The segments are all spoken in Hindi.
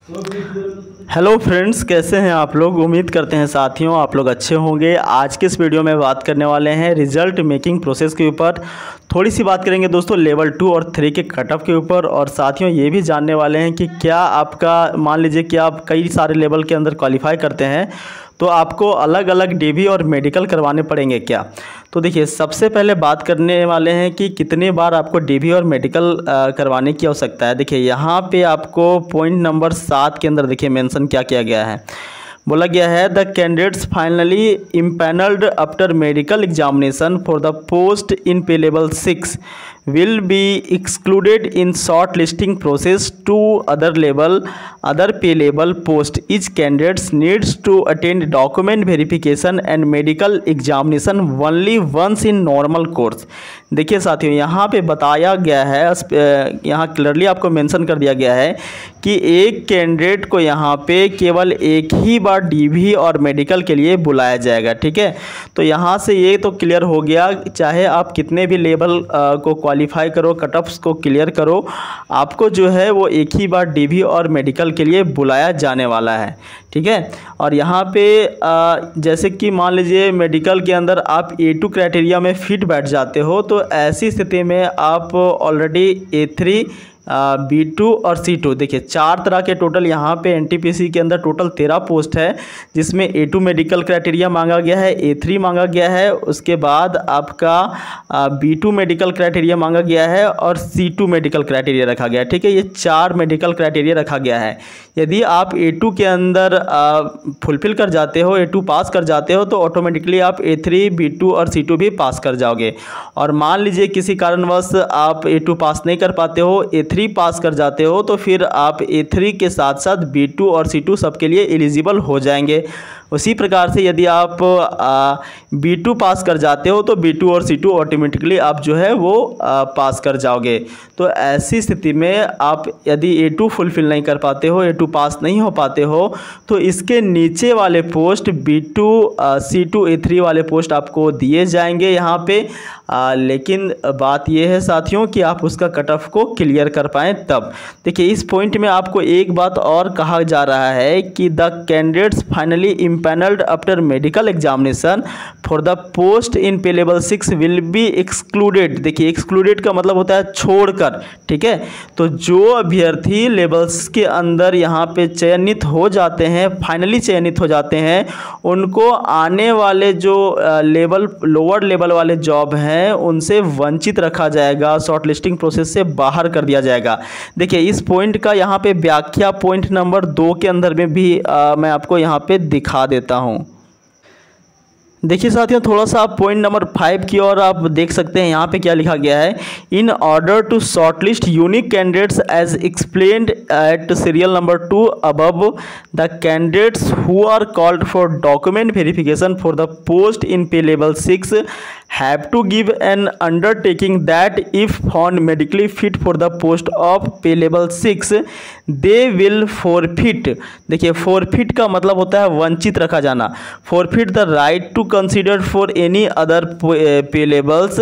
हेलो फ्रेंड्स, कैसे हैं आप लोग। उम्मीद करते हैं साथियों आप लोग अच्छे होंगे। आज के इस वीडियो में बात करने वाले हैं रिजल्ट मेकिंग प्रोसेस के ऊपर। थोड़ी सी बात करेंगे दोस्तों लेवल 2 और 3 के कट ऑफ के ऊपर, और साथियों ये भी जानने वाले हैं कि क्या आपका मान लीजिए कि आप कई सारे लेवल के अंदर क्वालिफाई करते हैं तो आपको अलग अलग डीबी और मेडिकल करवाने पड़ेंगे क्या। तो देखिए, सबसे पहले बात करने वाले हैं कि कितने बार आपको डीबी और मेडिकल करवाने की आवश्यकता है। देखिए यहाँ पे आपको पॉइंट नंबर 7 के अंदर देखिए मेंशन क्या किया गया है। बोला गया है the candidates finally empanelled after medical examination for the post in pay level 6 will be excluded in short listing process to other pay level post. Each candidate needs to attend document verification and medical examination only once in normal course. देखिए साथियों, यहाँ पे बताया गया है, यहाँ क्लियरली आपको मेंशन कर दिया गया है कि एक कैंडिडेट को यहाँ पे केवल एक ही बार डीवी और मेडिकल के लिए बुलाया जाएगा। ठीक है, तो यहाँ से ये तो क्लियर हो गया, चाहे आप कितने भी लेवल को क्वालिफाई करो, कट ऑफ्स को क्लियर करो, आपको जो है वो एक ही बार डीवी और मेडिकल के लिए बुलाया जाने वाला है। ठीक है, और यहाँ पे जैसे कि मान लीजिए मेडिकल के अंदर आप A2 क्राइटेरिया में फिट बैठ जाते हो, तो ऐसी स्थिति में आप ऑलरेडी A3 B2 और C2 देखिए 4 तरह के टोटल यहाँ पे NTPC के अंदर टोटल 13 पोस्ट है, जिसमें A2 मेडिकल क्राइटेरिया मांगा गया है, A3 मांगा गया है, उसके बाद आपका B2 मेडिकल क्राइटेरिया मांगा गया है और C2 मेडिकल क्राइटेरिया रखा गया है। ठीक है, ये 4 मेडिकल क्राइटेरिया रखा गया है। यदि आप A2 के अंदर फुलफिल कर जाते हो, A2 पास कर जाते हो, तो ऑटोमेटिकली आप A3 B2 और C2 भी पास कर जाओगे। और मान लीजिए किसी कारणवश आप A2 पास नहीं कर पाते हो, A3 पास कर जाते हो, तो फिर आप A3 के साथ साथ B2 और C2 सबके लिए एलिजिबल हो जाएंगे। उसी प्रकार से यदि आप B2 पास कर जाते हो तो B2 और C2 ऑटोमेटिकली आप जो है वो पास कर जाओगे। तो ऐसी स्थिति में आप यदि A2 फुलफिल नहीं कर पाते हो, A2 पास नहीं हो पाते हो, तो इसके नीचे वाले पोस्ट B2 C2 A3 वाले पोस्ट आपको दिए जाएंगे यहाँ पे। लेकिन बात यह है साथियों कि आप उसका कट ऑफ को क्लियर कर पाएँ तब। देखिए, इस पॉइंट में आपको एक बात और कहा जा रहा है कि the candidates finally empanelled after medical examination for the post in pay level 6 will be excluded. देखिए, एक्सक्लूडेड का मतलब होता है छोड़कर। ठीक है, तो जो अभ्यर्थी लेवल्स के अंदर यहाँ पे चयनित हो जाते हैं, फाइनली चयनित हो जाते हैं, उनको आने वाले जो लेवल लोअर लेवल वाले जॉब हैं उनसे वंचित रखा जाएगा, शॉर्ट लिस्टिंग प्रोसेस से बाहर कर दिया जाएगा। देखिए, इस पॉइंट का यहाँ पे व्याख्या पॉइंट नंबर 2 के अंदर में भी मैं आपको यहाँ पे दिखा देता हूँ। देखिए साथियों, थोड़ा सा आप पॉइंट नंबर 5 की ओर आप देख सकते हैं, यहाँ पे क्या लिखा गया है। In order to shortlist unique candidates as explained at serial number 2 above, the candidates who are called for document verification for the post in pay level 6 have to give an undertaking that if found medically fit for the post of pay level 6 they will forfeit। देखिए, forfeit का मतलब होता है वंचित रखा जाना। forfeit the right to consider for any other pay levels,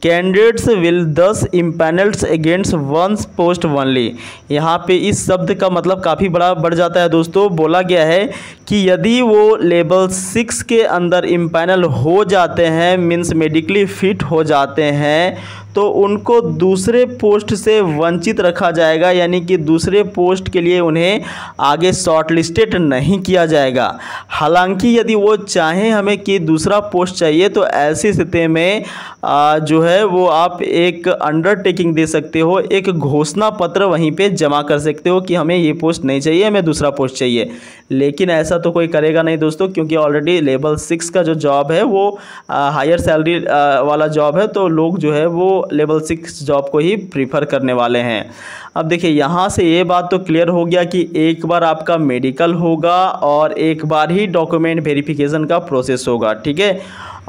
candidates will thus impaneled against one post only। यहाँ पे इस शब्द का मतलब काफ़ी बड़ा बढ़ जाता है दोस्तों। बोला गया है कि यदि वो लेवल 6 के अंदर इम्पैनल हो जाते हैं, मीन्स मेडिकली फिट हो जाते हैं, तो उनको दूसरे पोस्ट से वंचित रखा जाएगा, यानी कि दूसरे पोस्ट के लिए उन्हें आगे शॉर्ट लिस्टेड नहीं किया जाएगा। हालांकि यदि वो चाहें हमें कि दूसरा पोस्ट चाहिए, तो ऐसी स्थिति में जो है वो आप एक अंडरटेकिंग दे सकते हो, एक घोषणा पत्र वहीं पे जमा कर सकते हो कि हमें ये पोस्ट नहीं चाहिए, हमें दूसरा पोस्ट चाहिए। लेकिन ऐसा तो कोई करेगा नहीं दोस्तों, क्योंकि ऑलरेडी लेवल 6 का जो जॉब है वो हायर सैलरी वाला जॉब है, तो लोग जो है वो लेवल 6 जॉब को ही प्रीफर करने वाले हैं। अब देखिए, यहाँ से ये बात तो क्लियर हो गया कि एक बार आपका मेडिकल होगा और एक बार ही डॉक्यूमेंट वेरिफिकेशन का प्रोसेस होगा। ठीक है,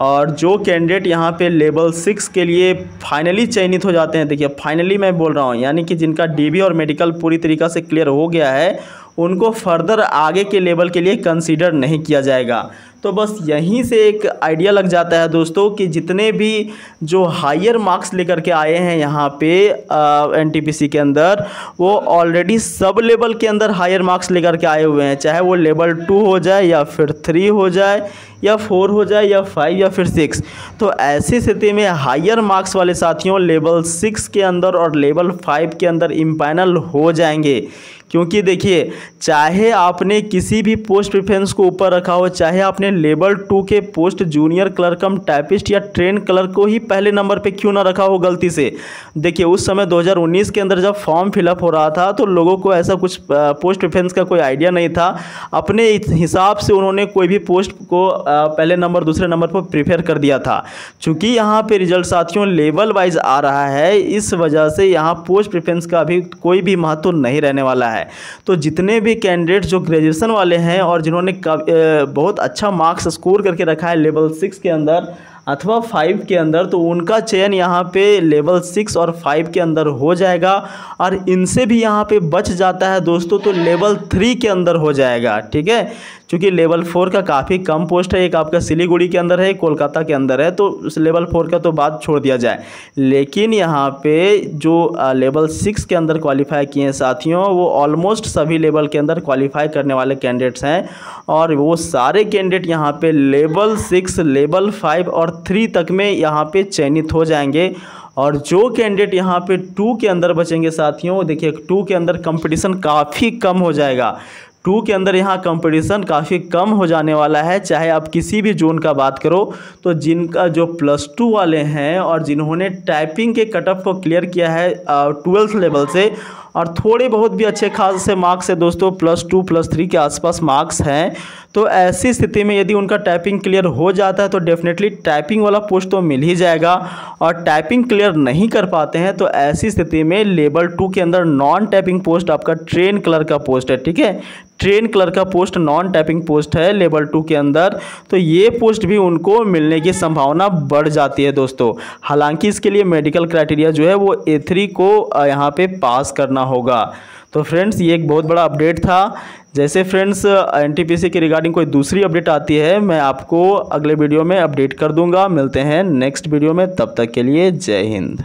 और जो कैंडिडेट यहाँ पे लेवल 6 के लिए फाइनली चयनित हो जाते हैं, देखिए फाइनली मैं बोल रहा हूँ, यानी कि जिनका डीबी और मेडिकल पूरी तरीक़ा से क्लियर हो गया है, उनको फर्दर आगे के लेवल के लिए कंसीडर नहीं किया जाएगा। तो बस यहीं से एक आइडिया लग जाता है दोस्तों कि जितने भी जो हायर मार्क्स लेकर के आए हैं यहाँ पे एनटीपीसी के अंदर, वो ऑलरेडी सब लेवल के अंदर हायर मार्क्स लेकर के आए हुए हैं, चाहे वो लेवल 2 हो जाए या फिर 3 हो जाए या 4 हो जाए या 5 या फिर 6। तो ऐसी स्थिति में हायर मार्क्स वाले साथियों लेवल 6 के अंदर और लेवल 5 के अंदर इम्पैनल हो जाएंगे। क्योंकि देखिए, चाहे आपने किसी भी पोस्ट प्रेफरेंस को ऊपर रखा हो, चाहे आपने लेवल 2 के पोस्ट जूनियर क्लर्क कम टाइपिस्ट या ट्रेन क्लर्क को ही पहले नंबर पे क्यों ना रखा हो गलती से। देखिए, उस समय 2019 के अंदर जब फॉर्म फिलअप हो रहा था तो लोगों को ऐसा कुछ पोस्ट प्रेफरेंस का कोई आइडिया नहीं था। अपने हिसाब से उन्होंने कोई भी पोस्ट को पहले नंबर दूसरे नंबर पर प्रीफर कर दिया था। चूँकि यहाँ पर रिजल्ट साथियों लेवल वाइज आ रहा है, इस वजह से यहाँ पोस्ट प्रेफरेंस का भी कोई भी महत्व नहीं रहने वाला है। तो जितने भी कैंडिडेट जो ग्रेजुएशन वाले हैं और जिन्होंने बहुत अच्छा मार्क्स स्कोर करके रखा है लेवल 6 के अंदर अथवा 5 के अंदर, तो उनका चयन यहाँ पे लेवल 6 और 5 के अंदर हो जाएगा। और इनसे भी यहाँ पे बच जाता है दोस्तों तो लेवल 3 के अंदर हो जाएगा। ठीक है, क्योंकि लेवल 4 का काफ़ी कम पोस्ट है, एक आपका सिलीगुड़ी के अंदर है, कोलकाता के अंदर है, तो उस लेवल 4 का तो बात छोड़ दिया जाए। लेकिन यहाँ पे जो लेवल 6 के अंदर क्वालिफाई किए हैं साथियों, वो ऑलमोस्ट सभी लेवल के अंदर क्वालिफाई करने वाले कैंडिडेट्स हैं। और वो सारे कैंडिडेट यहाँ पे लेवल 6, लेवल 5 और 3 तक में यहाँ पे चयनित हो जाएंगे। और जो कैंडिडेट यहाँ पे 2 के अंदर बचेंगे साथियों, देखिए 2 के अंदर कंपटीशन काफ़ी कम हो जाएगा। 2 के अंदर यहाँ कंपटीशन काफ़ी कम हो जाने वाला है। चाहे आप किसी भी जोन का बात करो, तो जिनका जो +2 वाले हैं और जिन्होंने टाइपिंग के कटऑफ को क्लियर किया है 12th लेवल से और थोड़े बहुत भी अच्छे खास से मार्क्स है दोस्तों, +2 +3 के आसपास मार्क्स हैं, तो ऐसी स्थिति में यदि उनका टाइपिंग क्लियर हो जाता है तो डेफिनेटली टाइपिंग वाला पोस्ट तो मिल ही जाएगा। और टाइपिंग क्लियर नहीं कर पाते हैं तो ऐसी स्थिति में लेवल 2 के अंदर नॉन टाइपिंग पोस्ट आपका ट्रेन क्लर्क का पोस्ट है। ठीक है, ट्रेन क्लर्क का पोस्ट नॉन टाइपिंग पोस्ट है लेवल 2 के अंदर, तो ये पोस्ट भी उनको मिलने की संभावना बढ़ जाती है दोस्तों। हालांकि इसके लिए मेडिकल क्राइटेरिया जो है वो A3 को यहाँ पे पास करना होगा। तो फ्रेंड्स, ये एक बहुत बड़ा अपडेट था। जैसे फ्रेंड्स एनटीपीसी के रिगार्डिंग कोई दूसरी अपडेट आती है, मैं आपको अगले वीडियो में अपडेट कर दूंगा। मिलते हैं नेक्स्ट वीडियो में, तब तक के लिए जय हिंद।